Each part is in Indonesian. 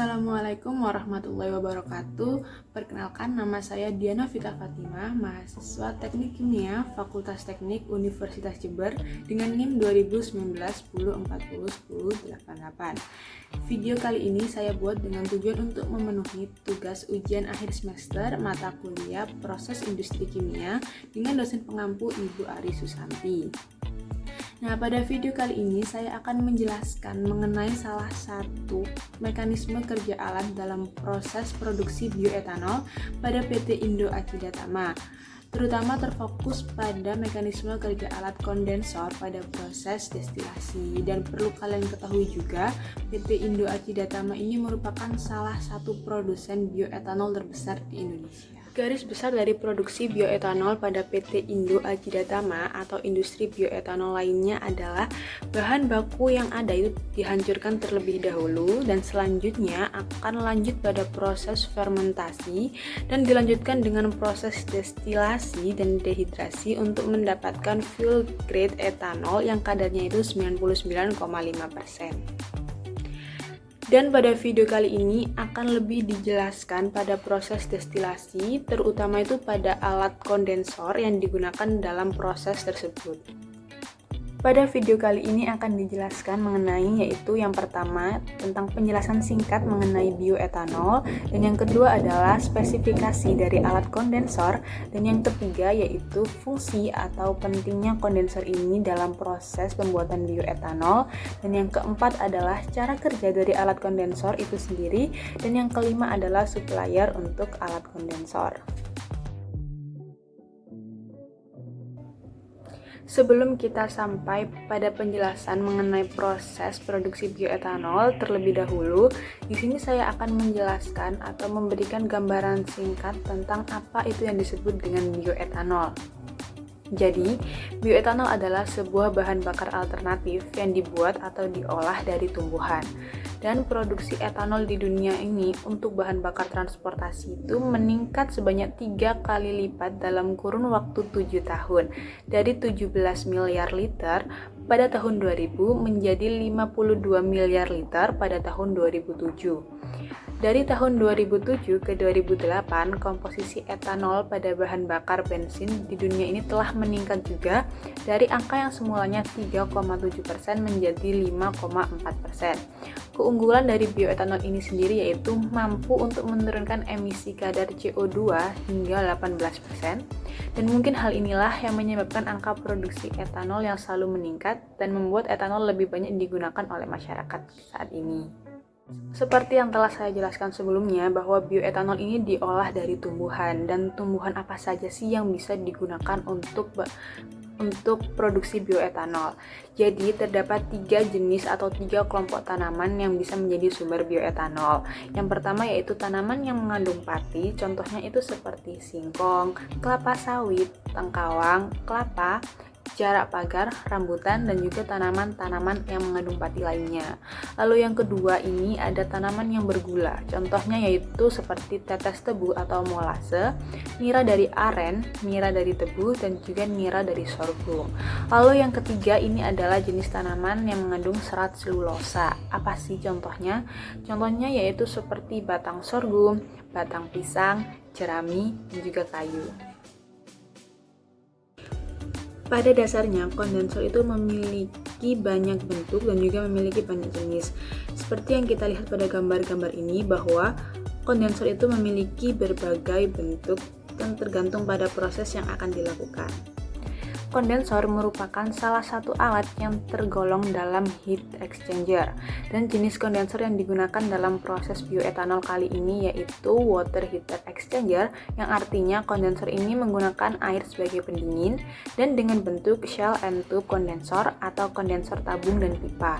Assalamualaikum warahmatullahi wabarakatuh. Perkenalkan, nama saya Diana Vita Fatimah, mahasiswa Teknik Kimia Fakultas Teknik Universitas Jember dengan NIM 2019-1040-1088. Video kali ini saya buat dengan tujuan untuk memenuhi tugas ujian akhir semester mata kuliah Proses Industri Kimia dengan dosen pengampu Ibu Ari Susanti. Nah, pada video kali ini saya akan menjelaskan mengenai salah satu mekanisme kerja alat dalam proses produksi bioetanol pada PT Indo Acidatama, terutama terfokus pada mekanisme kerja alat kondensor pada proses destilasi. Dan perlu kalian ketahui juga, PT Indo Acidatama ini merupakan salah satu produsen bioetanol terbesar di Indonesia. Garis besar dari produksi bioetanol pada PT Indo Acidatama atau industri bioetanol lainnya adalah bahan baku yang ada itu dihancurkan terlebih dahulu dan selanjutnya akan lanjut pada proses fermentasi dan dilanjutkan dengan proses destilasi dan dehidrasi untuk mendapatkan fuel grade etanol yang kadarnya itu 99,5%. Dan pada video kali ini akan lebih dijelaskan pada proses destilasi, terutama itu pada alat kondensor yang digunakan dalam proses tersebut. Pada video kali ini akan dijelaskan mengenai yaitu yang pertama tentang penjelasan singkat mengenai bioetanol, dan yang kedua adalah spesifikasi dari alat kondensor, dan yang ketiga yaitu fungsi atau pentingnya kondensor ini dalam proses pembuatan bioetanol, dan yang keempat adalah cara kerja dari alat kondensor itu sendiri, dan yang kelima adalah supplier untuk alat kondensor. Sebelum kita sampai pada penjelasan mengenai proses produksi bioetanol terlebih dahulu, di sini saya akan menjelaskan atau memberikan gambaran singkat tentang apa itu yang disebut dengan bioetanol. Jadi, bioetanol adalah sebuah bahan bakar alternatif yang dibuat atau diolah dari tumbuhan. Dan produksi etanol di dunia ini untuk bahan bakar transportasi itu meningkat sebanyak 3 kali lipat dalam kurun waktu 7 tahun, dari 17 miliar liter pada tahun 2000 menjadi 52 miliar liter pada tahun 2007. Dari tahun 2007 ke 2008, komposisi etanol pada bahan bakar bensin di dunia ini telah meningkat juga dari angka yang semulanya 3,7% menjadi 5,4%. Keunggulan dari bioetanol ini sendiri yaitu mampu untuk menurunkan emisi kadar CO2 hingga 18%, dan mungkin hal inilah yang menyebabkan angka produksi etanol yang selalu meningkat dan membuat etanol lebih banyak digunakan oleh masyarakat saat ini. Seperti yang telah saya jelaskan sebelumnya, bahwa bioetanol ini diolah dari tumbuhan, dan tumbuhan apa saja sih yang bisa digunakan untuk produksi bioetanol. Jadi terdapat 3 jenis atau 3 kelompok tanaman yang bisa menjadi sumber bioetanol. Yang pertama yaitu tanaman yang mengandung pati, contohnya itu seperti singkong, kelapa sawit, tengkawang, kelapa, jarak pagar, rambutan, dan juga tanaman-tanaman yang mengandung pati lainnya. Lalu yang kedua ini ada tanaman yang bergula, contohnya yaitu seperti tetes tebu atau molase, nira dari aren, nira dari tebu, dan juga nira dari sorghum. Lalu yang ketiga ini adalah jenis tanaman yang mengandung serat selulosa. Apa sih contohnya? Contohnya yaitu seperti batang sorghum, batang pisang, jerami, dan juga kayu. Pada dasarnya, kondensor itu memiliki banyak bentuk dan juga memiliki banyak jenis. Seperti yang kita lihat pada gambar-gambar ini, bahwa kondensor itu memiliki berbagai bentuk dan tergantung pada proses yang akan dilakukan. Kondensor merupakan salah satu alat yang tergolong dalam heat exchanger, dan jenis kondensor yang digunakan dalam proses bioetanol kali ini yaitu water heater exchanger, yang artinya kondensor ini menggunakan air sebagai pendingin dan dengan bentuk shell and tube kondensor atau kondensor tabung dan pipa.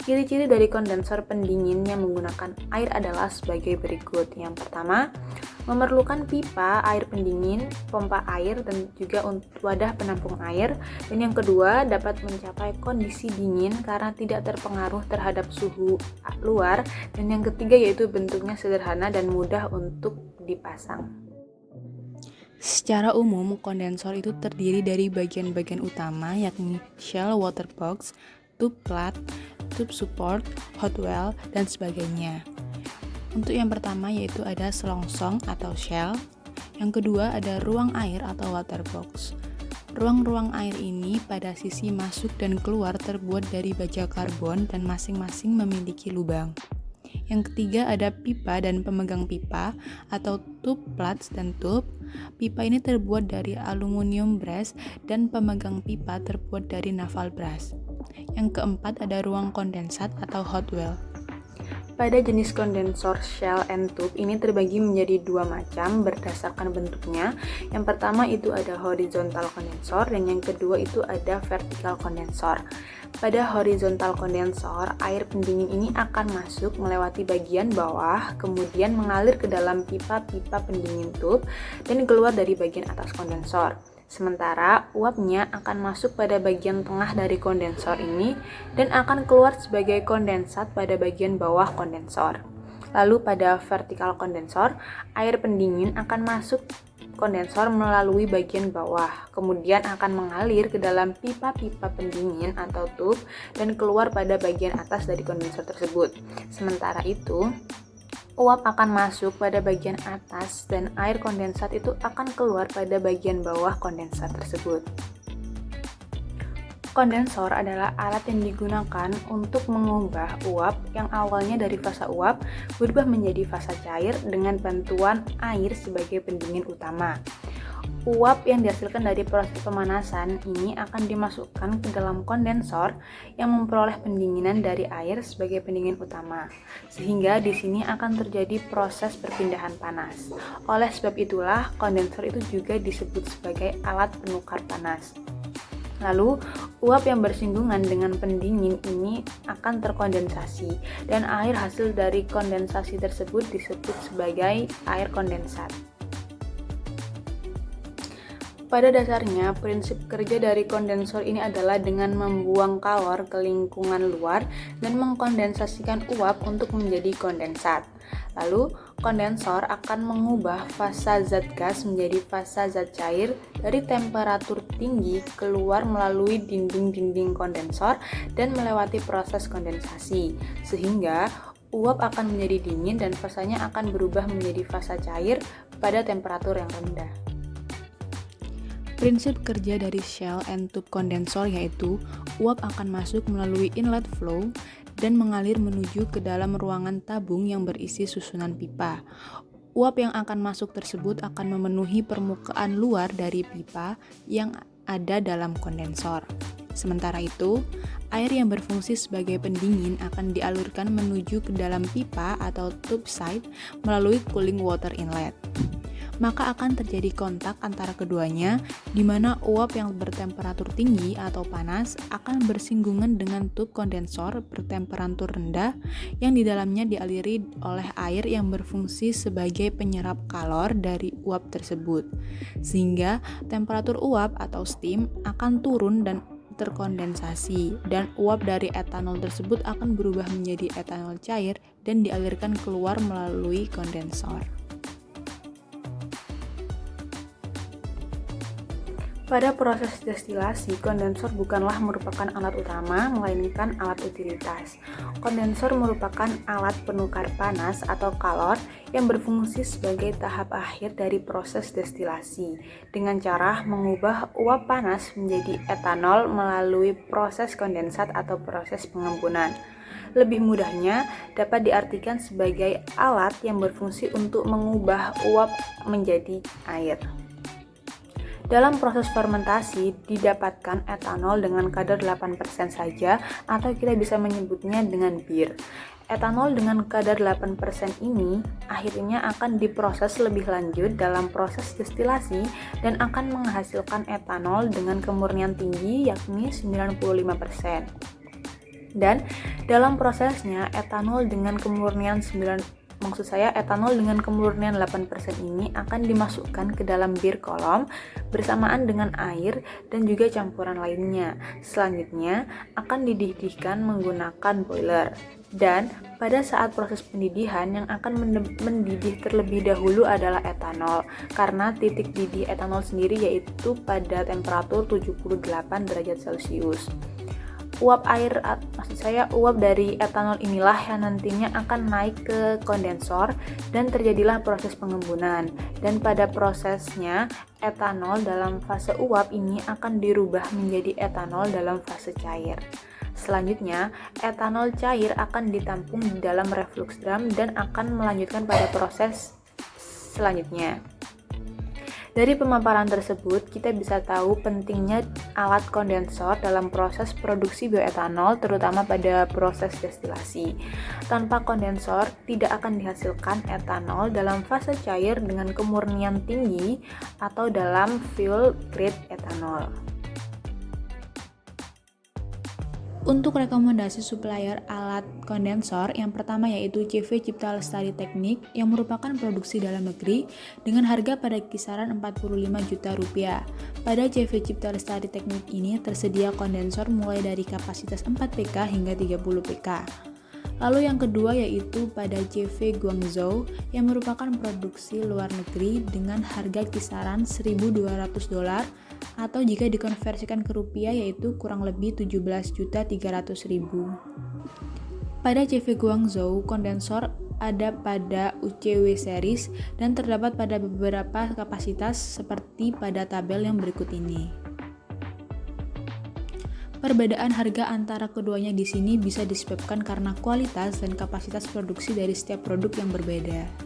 Ciri-ciri dari kondensor pendingin yang menggunakan air adalah sebagai berikut. Yang pertama, memerlukan pipa air pendingin, pompa air, dan juga wadah penampung air. Dan yang kedua, dapat mencapai kondisi dingin karena tidak terpengaruh terhadap suhu luar. Dan yang ketiga yaitu bentuknya sederhana dan mudah untuk dipasang. Secara umum, kondensor itu terdiri dari bagian-bagian utama yakni shell water box, tube plat, tube support, hot well, dan sebagainya. Untuk yang pertama yaitu ada selongsong atau shell, yang kedua ada ruang air atau water box. Ruang-ruang air ini pada sisi masuk dan keluar terbuat dari baja karbon dan masing-masing memiliki lubang. Yang ketiga ada pipa dan pemegang pipa atau tube plugs dan tube. Pipa ini terbuat dari aluminium brass dan pemegang pipa terbuat dari naval brass. Yang keempat ada ruang kondensat atau hot well. Pada jenis kondensor shell and tube ini terbagi menjadi dua macam berdasarkan bentuknya. Yang pertama itu ada horizontal kondensor dan yang kedua itu ada vertical kondensor. Pada horizontal kondensor, air pendingin ini akan masuk melewati bagian bawah, kemudian mengalir ke dalam pipa-pipa pendingin tube dan keluar dari bagian atas kondensor. Sementara uapnya akan masuk pada bagian tengah dari kondensor ini dan akan keluar sebagai kondensat pada bagian bawah kondensor. Lalu pada vertical kondensor, air pendingin akan masuk kondensor melalui bagian bawah, kemudian akan mengalir ke dalam pipa-pipa pendingin atau tube dan keluar pada bagian atas dari kondensor tersebut. Sementara itu, uap akan masuk pada bagian atas dan air kondensat itu akan keluar pada bagian bawah kondensat tersebut. Kondensor adalah alat yang digunakan untuk mengubah uap yang awalnya dari fasa uap berubah menjadi fasa cair dengan bantuan air sebagai pendingin utama. Uap yang dihasilkan dari proses pemanasan ini akan dimasukkan ke dalam kondensor yang memperoleh pendinginan dari air sebagai pendingin utama. Sehingga di sini akan terjadi proses perpindahan panas. Oleh sebab itulah kondensor itu juga disebut sebagai alat penukar panas. Lalu, uap yang bersinggungan dengan pendingin ini akan terkondensasi dan air hasil dari kondensasi tersebut disebut sebagai air kondensat. Pada dasarnya, prinsip kerja dari kondensor ini adalah dengan membuang kalor ke lingkungan luar dan mengkondensasikan uap untuk menjadi kondensat. Lalu, kondensor akan mengubah fasa zat gas menjadi fasa zat cair dari temperatur tinggi keluar melalui dinding-dinding kondensor dan melewati proses kondensasi, sehingga uap akan menjadi dingin dan fasanya akan berubah menjadi fasa cair pada temperatur yang rendah. Prinsip kerja dari shell and tube kondensor yaitu uap akan masuk melalui inlet flow dan mengalir menuju ke dalam ruangan tabung yang berisi susunan pipa. Uap yang akan masuk tersebut akan memenuhi permukaan luar dari pipa yang ada dalam kondensor. Sementara itu, air yang berfungsi sebagai pendingin akan dialurkan menuju ke dalam pipa atau tube side melalui cooling water inlet. Maka akan terjadi kontak antara keduanya, di mana uap yang bertemperatur tinggi atau panas akan bersinggungan dengan tube kondensor bertemperatur rendah yang di dalamnya dialiri oleh air yang berfungsi sebagai penyerap kalor dari uap tersebut, sehingga temperatur uap atau steam akan turun dan terkondensasi, dan uap dari etanol tersebut akan berubah menjadi etanol cair dan dialirkan keluar melalui kondensor. Pada proses destilasi, kondensor bukanlah merupakan alat utama, melainkan alat utilitas. Kondensor merupakan alat penukar panas atau kalor yang berfungsi sebagai tahap akhir dari proses destilasi, dengan cara mengubah uap panas menjadi etanol melalui proses kondensat atau proses pengembunan. Lebih mudahnya, dapat diartikan sebagai alat yang berfungsi untuk mengubah uap menjadi air. Dalam proses fermentasi, didapatkan etanol dengan kadar 8% saja, atau kita bisa menyebutnya dengan bir. Etanol dengan kadar 8% ini akhirnya akan diproses lebih lanjut dalam proses destilasi dan akan menghasilkan etanol dengan kemurnian tinggi yakni 95%. Dan dalam prosesnya, etanol dengan kemurnian 8% ini akan dimasukkan ke dalam bir kolom bersamaan dengan air dan juga campuran lainnya. Selanjutnya akan dididihkan menggunakan boiler. Dan pada saat proses pendidihan yang akan mendidih terlebih dahulu adalah etanol, karena titik didih etanol sendiri yaitu pada temperatur 78 derajat Celcius. uap dari etanol inilah yang nantinya akan naik ke kondensor dan terjadilah proses pengembunan. Dan pada prosesnya, etanol dalam fase uap ini akan dirubah menjadi etanol dalam fase cair. Selanjutnya, etanol cair akan ditampung di dalam reflux drum dan akan melanjutkan pada proses selanjutnya. Dari pemaparan tersebut, kita bisa tahu pentingnya alat kondensor dalam proses produksi bioetanol, terutama pada proses destilasi. Tanpa kondensor, tidak akan dihasilkan etanol dalam fase cair dengan kemurnian tinggi atau dalam fuel grade etanol. Untuk rekomendasi supplier alat kondensor, yang pertama yaitu CV Cipta Lestari Teknik yang merupakan produksi dalam negeri dengan harga pada kisaran 45 juta rupiah. Pada CV Cipta Lestari Teknik ini tersedia kondensor mulai dari kapasitas 4 PK hingga 30 PK. Lalu yang kedua yaitu pada CV Guangzhou yang merupakan produksi luar negeri dengan harga kisaran $1.200 atau jika dikonversikan ke rupiah yaitu kurang lebih 17.300.000. Pada CV Guangzhou, kondensor ada pada UCW series dan terdapat pada beberapa kapasitas seperti pada tabel yang berikut ini. Perbedaan harga antara keduanya di sini bisa disebabkan karena kualitas dan kapasitas produksi dari setiap produk yang berbeda.